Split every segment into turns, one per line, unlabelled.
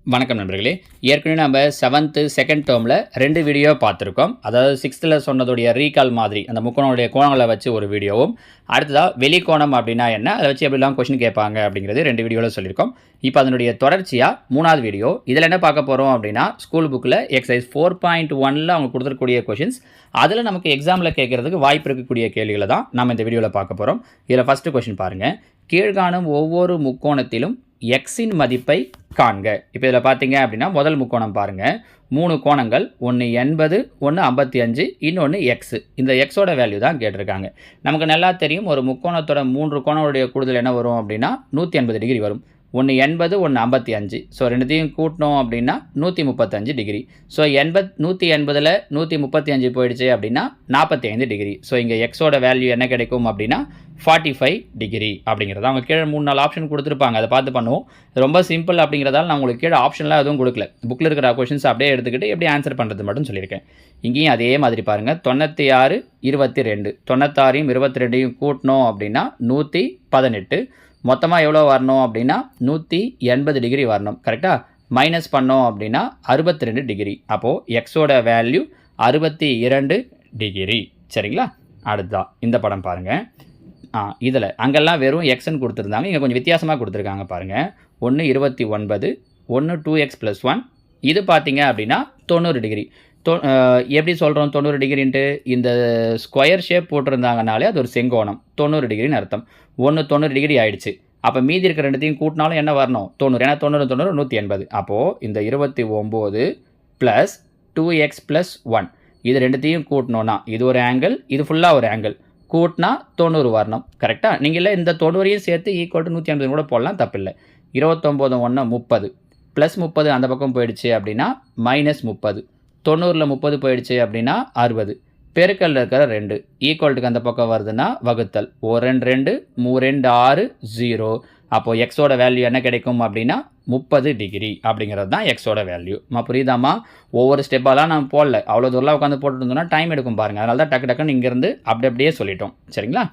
வணக்கம் நண்பர்களே. ஏற்கனவே நம்ம 7th செகண்ட் டேர்மில் 2 வீடியோ பார்த்துருக்கோம். அதாவது 6th சொன்னதுடைய ரீகால் மாதிரி அந்த முக்கோணங்களுடைய கோணங்களை வச்சு ஒரு வீடியோவும், அடுத்ததாக வெளிக்கோணம் அப்படின்னா என்ன, அதை வச்சு எப்படிலாம் கொஷின் கேட்பாங்க அப்படிங்கிறது 2 வீடியோவில் சொல்லியிருக்கோம். இப்போ அதனுடைய தொடர்ச்சியாக 3வது வீடியோ. இதில் என்ன பார்க்க போகிறோம் அப்படின்னா, ஸ்கூல் புக்கில் எக்ஸசைஸ் 4.1ல் அவங்க கொடுத்துருக்கூடிய கொஷின்ஸ், அதில் நமக்கு எக்ஸாமில் கேட்குறதுக்கு வாய்ப்பு இருக்கக்கூடிய கேள்விகளை தான் நம்ம இந்த வீடியோவில் பார்க்க போகிறோம். இதில் ஃபஸ்ட்டு கொஷின் பாருங்கள். கீழ்காணும் ஒவ்வொரு முக்கோணத்திலும் எக்ஸின் மதிப்பை காண்க. இப்போ இதில் பார்த்தீங்க அப்படின்னா முதல் முக்கோணம் பாருங்கள், 3 கோணங்கள், ஒன்று 80, ஒன்று 55, இன்னொன்று எக்ஸு. இந்த எக்ஸோட வேல்யூ தான் கேட்டிருக்காங்க. நமக்கு நல்லா தெரியும், ஒரு முக்கோணத்தோட 3 கோணங்களுடைய கூடுதல் என்ன வரும் அப்படின்னா 180 டிகிரி வரும். ஒன்று 80, ஒன்று 55. ஸோ ரெண்டுத்தையும் கூட்டினோம் அப்படின்னா 135 டிகிரி. ஸோ 180ல் 135 போயிடுச்சு அப்படின்னா 45 டிகிரி. ஸோ இங்கே எக்ஸோட வேல்யூ என்ன கிடைக்கும் அப்படின்னா 45 டிகிரி அப்படிங்கிறது. அவங்க கீழே 3-4 ஆப்ஷன் கொடுத்துருப்பாங்க, அதை பார்த்து பண்ணுவோம். ரொம்ப சிம்பிள் அப்படிங்கிறதால நான் உங்களுக்கு கீழே ஆப்ஷன்லாம் எதுவும் கொடுக்கல. புக்கில் இருக்கிற கொஷின்ஸ் அப்படியே எடுத்துக்கிட்டு எப்படி ஆன்சர் பண்ணுறது மட்டும் சொல்லியிருக்கேன். இங்கேயும் அதே மாதிரி பாருங்கள், 96, 22. 96ஐயும் 22ஐயும் கூட்டினோம் அப்படின்னா 118. மொத்தமாக எவ்வளோ வரணும் அப்படின்னா 180 டிகிரி வரணும். கரெக்டாக? மைனஸ் பண்ணோம் அப்படின்னா 62 டிகிரி. அப்போது எக்ஸோட வேல்யூ 62 டிகிரி. சரிங்களா? அடுத்ததான் இந்த படம் பாருங்கள். இதில் அங்கெல்லாம் வெறும் எக்ஸ்ன்னு கொடுத்துருந்தாங்க, இங்கே கொஞ்சம் வித்தியாசமாக கொடுத்துருக்காங்க பாருங்கள். ஒன்று 29, ஒன்று 2x + 1. இது பார்த்தீங்க அப்படின்னா 90 டிகிரி. எப்படி சொல்கிறோம் 90 டிகிரின்ட்டு? இந்த ஸ்கொயர் ஷேப் போட்டிருந்தாங்கனாலே அது ஒரு செங்கோணம், 90 டிகிரின்னு அர்த்தம். ஒன்று 90 டிகிரி ஆகிடுச்சு. அப்போ மீதி இருக்கிற ரெண்டுத்தையும் கூட்டினாலும் என்ன வரணும்? 90. ஏன்னா 90 90 180. அப்போது இந்த 29 + 2x + 1 இது ரெண்டுத்தையும் கூட்டினோன்னா இது ஒரு ஆங்கிள், இது ஃபுல்லாக ஒரு ஆங்கிள். கூட்டினா 90 வரணும். கரெக்டாக? நீங்கள் இந்த 90ஐயும் சேர்த்து ஈக்குவல் டு 180 கூட போடலாம், தப்பில்லை. 29 1 30 ப்ளஸ் 30 அந்த பக்கம் போயிடுச்சு அப்படின்னா -30. 90ல் 30 போயிடுச்சு அப்படின்னா 60. பெருக்கல்ல இருக்கிற 2 ஈக்குவல்ட்டுக்கு அந்த பக்கம் வருதுன்னா வகுத்தல். 1 2 2 3 6 0. அப்போது எக்ஸோட வேல்யூ என்ன கிடைக்கும் அப்படின்னா 30 டிகிரி அப்படிங்கிறது தான் எக்ஸோட வேல்யூ. புரியுதாம்மா? ஒவ்வொரு ஸ்டெப்பாலாம் நம்ம போடல, அவ்வளோ தூரம் உட்காந்து போட்டுருந்தோம்னா டைம் எடுக்கும் பாருங்கள். அதனால தான் டக்குன்னு இங்கேருந்து அப்படியே சொல்லிட்டோம். சரிங்களா?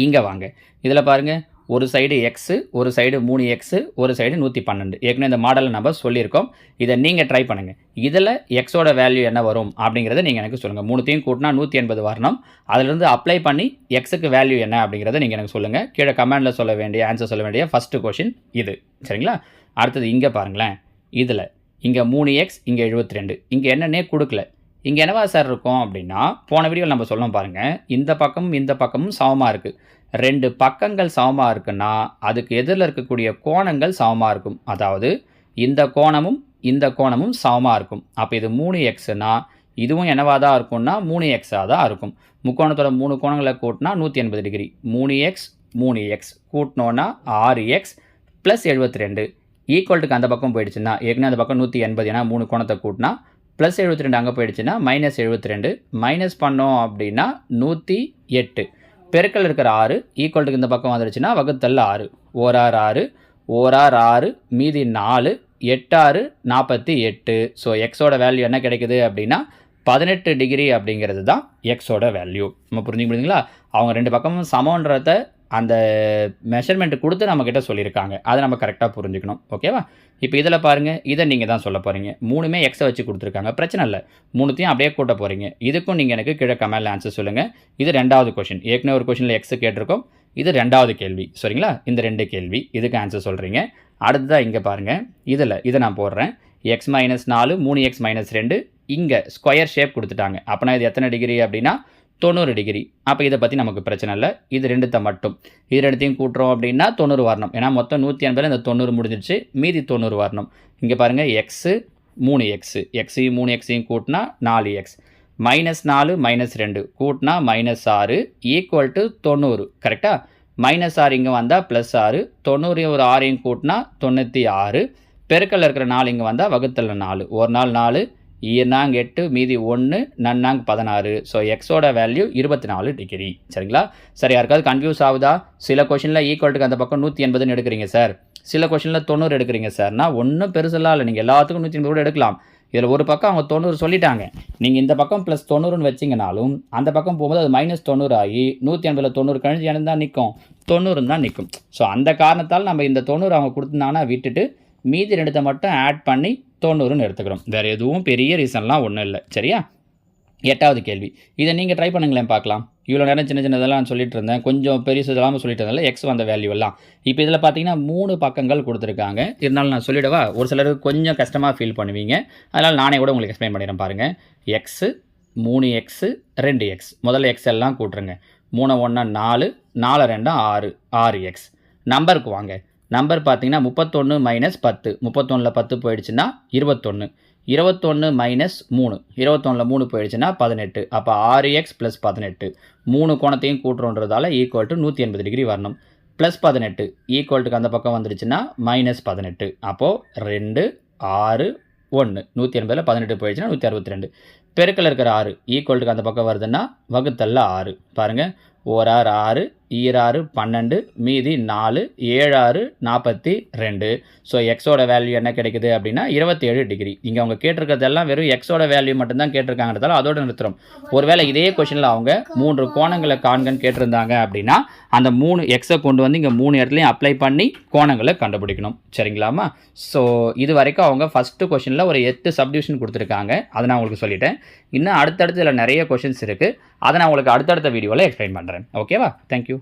இங்கே வாங்க. இதில் பாருங்கள், ஒரு சைடு எக்ஸு, ஒரு சைடு 3x, ஒரு சைடு 112. ஏற்கனவே இந்த மாடலை நம்ம சொல்லியிருக்கோம். இதை நீங்கள் ட்ரை பண்ணுங்கள். இதில் எக்ஸோட வேல்யூ என்ன வரும் அப்படிங்கிறத நீங்கள் எனக்கு சொல்லுங்கள். 3த்தையும் கூட்டினா 180 வரணும். அதிலிருந்து அப்ளை பண்ணி எக்ஸுக்கு வேல்யூ என்ன அப்படிங்கிறத நீங்கள் எனக்கு சொல்லுங்கள். கீழே கமெண்டில் சொல்ல வேண்டிய ஆன்சர் சொல்ல வேண்டிய ஃபஸ்ட்டு கொஷின் இது. சரிங்களா? அடுத்தது இங்கே பாருங்களேன். இதில் இங்கே 3x, இங்கே 72. இங்கே என்னன்னே கொடுக்கல. இங்கே என்னவா சார் இருக்கும் அப்படின்னா, போன வீடியோவில் நம்ம சொல்லணும் பாருங்கள், இந்த பக்கமும் இந்த பக்கமும் சமமாக இருக்குது. 2 பக்கங்கள் சமமாக இருக்குன்னா அதுக்கு எதிரில் இருக்கக்கூடிய கோணங்கள் சமமாக இருக்கும். அதாவது இந்த கோணமும் சமமாக இருக்கும். அப்போ இது 3xனா இதுவும் என்னவாக தான் இருக்கும்னா 3xஆக தான் இருக்கும். முக்கோணத்தோட 3 கோணங்களை கூட்டினா 180 டிகிரி. 3x கூட்டினோன்னா 6x + 72 ஈக்குவல்ட்டுக்கு அந்த பக்கம் போயிடுச்சுன்னா, ஏற்கனவே அந்த பக்கம் 180, ஏன்னா 3 கோணத்தை கூட்டினா ப்ளஸ் 72 அங்கே போயிடுச்சுன்னா -72. மைனஸ் பண்ணோம் அப்படின்னா 108. பெருக்கல் இருக்கிற 6 ஈக்குவல்ட்டுக்கு இந்த பக்கம் வந்துடுச்சுன்னா வகுத்தல் 6. 1 6 1 6 மீதி 4 8 6 48. ஸோ எக்ஸோட வேல்யூ என்ன கிடைக்குது அப்படின்னா 18 டிகிரி அப்படிங்கிறது தான் எக்ஸோட வேல்யூ. நம்ம புரிஞ்சுங்களா? அவங்க 2 பக்கமும் சமன்றத அந்த மெஷர்மெண்ட் கொடுத்து நம்மக்கிட்ட சொல்லியிருக்காங்க. அதை நம்ம கரெக்டாக புரிஞ்சுக்கணும். ஓகேவா? இப்போ இதில் பாருங்கள், இதை நீங்கள் தான் சொல்ல போகிறீங்க. 3மே எக்ஸை வச்சு கொடுத்துருக்காங்க, பிரச்சனை இல்லை. 3த்தையும் அப்படியே கூட்ட போகிறீங்க. இதுக்கும் நீங்கள் எனக்கு கீழே கமெண்டில் ஆன்சர் சொல்லுங்கள். இது 2வது கொஷின். ஏற்கனவே ஒரு கொஷினில் எக்ஸு கேட்டிருக்கோம், இது 2வது கேள்வி. சரிங்களா? இந்த 2 கேள்வி இதுக்கு ஆன்சர் சொல்கிறீங்க. அடுத்ததாக இங்கே பாருங்கள், இதை நான் போடுறேன். x - 4 3x - 2. இங்கே ஸ்கொயர் ஷேப் கொடுத்துட்டாங்க. அப்போனா இது எத்தனை டிகிரி அப்படின்னா 90 டிகிரி. அப்போ இதை பற்றி நமக்கு பிரச்சனை இல்லை. இது 2த்தை மட்டும், இது 2த்தையும் கூட்டுறோம் அப்படின்னா 90 வரணும். ஏன்னா மொத்தம் 180 இந்த 90 முடிஞ்சிடுச்சு, மீதி 90 வரணும். இங்கே பாருங்கள், எக்ஸு 3x, எக்ஸையும் 3xையும் கூட்டினா 4x. -4 -2 கூட்டினா -6 ஈக்குவல் டு 90. கரெக்டாக? -6 இங்கே வந்தால் +6. 90 ஒரு 6ஐயும் கூட்டினா 96. பெருக்கல்ல இருக்கிற 4 இங்கே வந்தால் வகுத்தல் 4. 1 4 4 ஈர்னாங்க 8 மீதி 1 நன்னாங்க 16. ஸோ எக்ஸோட வேல்யூ 24 டிகிரி. சரிங்களா? சரி, யாருக்காவது கன்ஃபியூஸ் ஆகுதா? சில கொஷினில் ஈக்குவல்ட்டுக்கு அந்த பக்கம் 180 எடுக்கிறீங்க சார், சில கொஷினில் 90 எடுக்கிறீங்க சார்னா ஒன்றும் பெருசெல்லாம் இல்லை. நீங்கள் எல்லாத்துக்கும் 180 கூட எடுக்கலாம். இதில் ஒரு பக்கம் அவங்க 90 சொல்லிட்டாங்க. நீங்கள் இந்த பக்கம் +90ன்னு வச்சிங்கனாலும் அந்த பக்கம் போகும்போது அது -90 ஆகி 180ல் 90 கழிஞ்சு என்ன தான் நிற்கும்? 90 தான் நிற்கும். ஸோ அந்த காரணத்தால் நம்ம இந்த 90 அவங்க கொடுத்துருந்தாங்கன்னா விட்டுட்டு மீதி ரெண்டுத்தை மட்டும் ஆட் பண்ணி 90ன்னு எடுத்துக்கிறோம். வேறு எதுவும் பெரிய ரீசன்லாம் ஒன்றும் இல்லை. சரியா? 8வது கேள்வி. இதை நீங்கள் ட்ரை பண்ணுங்களேன் பார்க்கலாம். இவ்வளோ நேரம் சின்ன சின்னதெல்லாம் சொல்லிட்டு இருந்தேன், கொஞ்சம் பெருசு இதெல்லாம் சொல்லிட்டு இருந்தேன்ல, எக்ஸ் வந்த வேல்யூ எல்லாம். இப்போ இதில் பார்த்தீங்கன்னா 3 பக்கங்கள் கொடுத்துருக்காங்க. இருந்தாலும் நான் சொல்லிடவா? ஒரு சிலருக்கு கொஞ்சம் கஷ்டமாக ஃபீல் பண்ணுவீங்க, அதனால் நானே கூட உங்களுக்கு எக்ஸ்பிளைன் பண்ணிடுறேன் பாருங்கள். X 3x 2x. முதல்ல எக்ஸ் எல்லாம் கூட்டுருங்க. 3 1 4, 4 2 6, 6x. நம்பருக்கு வாங்க. நம்பர் பார்த்தீங்கன்னா 31 மைனஸ் 10. 31ல் 10 போயிடுச்சுன்னா 21. 21 மைனஸ் 3. 21ல் 3 போயிடுச்சுன்னா 18. அப்போ 6x ப்ளஸ் 18. 3 கோணத்தையும் கூட்டுறோன்றதால ஈக்குவல் டு 180 டிகிரி வரணும். ப்ளஸ் 18 ஈக்குவல்ட்டுக்கு அந்த பக்கம் வந்துடுச்சுன்னா மைனஸ் 18. அப்போது 2 6 1. 180ல் 18 போயிடுச்சுன்னா 162. பெருக்கல் இருக்கிற 6 ஈக்குவல்ட்டுக்கு அந்த பக்கம் வருதுன்னா வகுத்தல்ல 6. பாருங்கள், 1 6 6, 2 6 12, மீதி 4, 7 6 42. ஸோ எக்ஸோட வேல்யூ என்ன கிடைக்குது அப்படின்னா 27 டிகிரி. இங்கே அவங்க கேட்டிருக்கிறதெல்லாம் வெறும் எக்ஸோட வேல்யூ மட்டும்தான் கேட்டிருக்காங்கிறதால அதோட நிறுத்துறோம். ஒருவேளை இதே கொஷனில் அவங்க 3 கோணங்களை காண்கன்னு கேட்டிருந்தாங்க அப்படின்னா அந்த 3 எக்ஸை கொண்டு வந்து இங்கே 3 இடத்துலையும் அப்ளை பண்ணி கோணங்களை கண்டுபிடிக்கணும். சரிங்களாமா? ஸோ இது வரைக்கும் அவங்க ஃபஸ்ட்டு கொஷனில் ஒரு 8 சப்டிவிஷன் கொடுத்துருக்காங்க. அதை நான் உங்களுக்கு சொல்லிட்டேன். இன்னும் அடுத்தடுத்து இதில் நிறைய கொஷின்ஸ் இருக்குது. அதை நான் உங்களுக்கு அடுத்தடுத்த வீடியோவில் எக்ஸ்பிளைன் பண்ணுறேன். ஓகேவா? தேங்க்யூ.